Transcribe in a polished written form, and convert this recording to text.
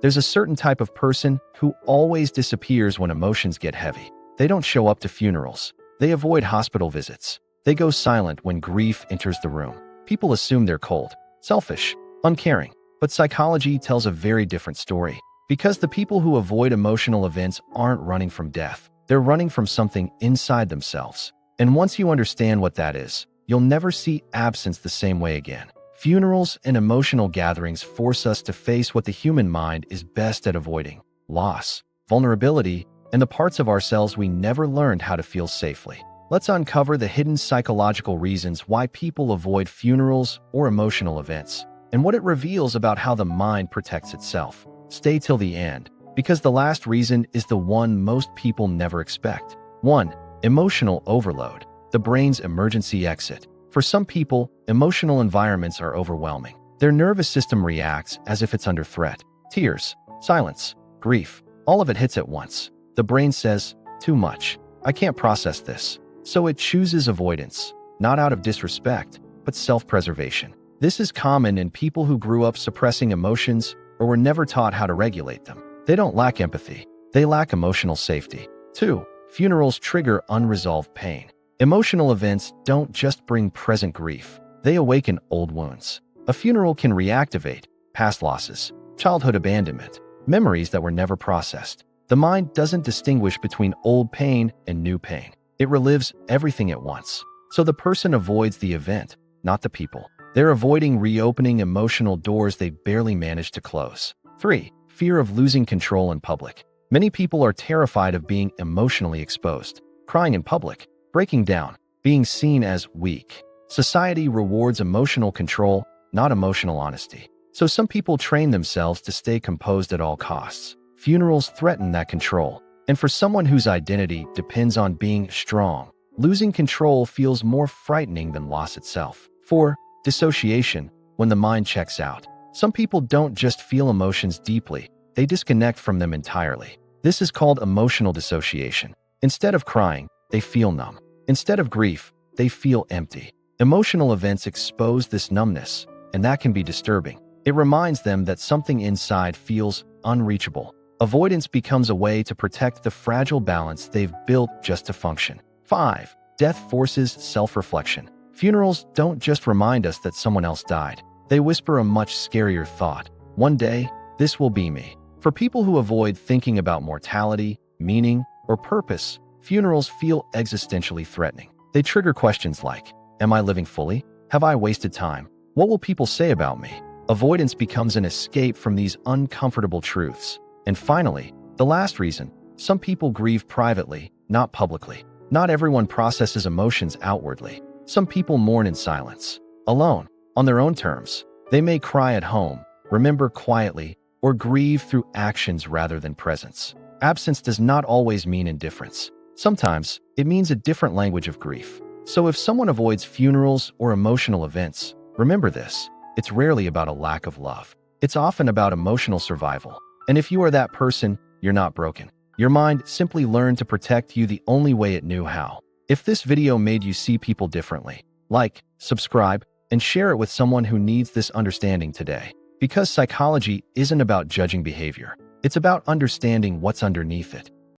There's a certain type of person who always disappears when emotions get heavy. They don't show up to funerals. They avoid hospital visits. They go silent when grief enters the room. People assume they're cold, selfish, uncaring. But psychology tells a very different story. Because the people who avoid emotional events aren't running from death. They're running from something inside themselves. And once you understand what that is, you'll never see absence the same way again. Funerals and emotional gatherings force us to face what the human mind is best at avoiding: loss, vulnerability, and the parts of ourselves we never learned how to feel safely. Let's uncover the hidden psychological reasons why people avoid funerals or emotional events, and what it reveals about how the mind protects itself. Stay till the end, because the last reason is the one most people never expect. 1. Emotional overload, the brain's emergency exit. For some people, emotional environments are overwhelming. Their nervous system reacts as if it's under threat. Tears, silence, grief, all of it hits at once. The brain says, too much. I can't process this. So it chooses avoidance, not out of disrespect, but self-preservation. This is common in people who grew up suppressing emotions or were never taught how to regulate them. They don't lack empathy. They lack emotional safety. 2. Funerals trigger unresolved pain. Emotional events don't just bring present grief. They awaken old wounds. A funeral can reactivate past losses, childhood abandonment, memories that were never processed. The mind doesn't distinguish between old pain and new pain. It relives everything at once. So the person avoids the event, not the people. They're avoiding reopening emotional doors they barely managed to close. 3. Fear of losing control in public. Many people are terrified of being emotionally exposed, crying in public, breaking down, being seen as weak. Society rewards emotional control, not emotional honesty. So some people train themselves to stay composed at all costs. Funerals threaten that control. And for someone whose identity depends on being strong, losing control feels more frightening than loss itself. 4. Dissociation, when the mind checks out. Some people don't just feel emotions deeply, they disconnect from them entirely. This is called emotional dissociation. Instead of crying, they feel numb. Instead of grief, they feel empty. Emotional events expose this numbness, and that can be disturbing. It reminds them that something inside feels unreachable. Avoidance becomes a way to protect the fragile balance they've built just to function. 5. Death forces self-reflection. Funerals don't just remind us that someone else died. They whisper a much scarier thought. One day, this will be me. For people who avoid thinking about mortality, meaning, or purpose, funerals feel existentially threatening. They trigger questions like, am I living fully? Have I wasted time? What will people say about me? Avoidance becomes an escape from these uncomfortable truths. And finally, the last reason, some people grieve privately, not publicly. Not everyone processes emotions outwardly. Some people mourn in silence, alone, on their own terms. They may cry at home, remember quietly, or grieve through actions rather than presence. Absence does not always mean indifference. Sometimes, it means a different language of grief. So if someone avoids funerals or emotional events, remember this: it's rarely about a lack of love. It's often about emotional survival. And if you are that person, you're not broken. Your mind simply learned to protect you the only way it knew how. If this video made you see people differently, like, subscribe, and share it with someone who needs this understanding today. Because psychology isn't about judging behavior. It's about understanding what's underneath it.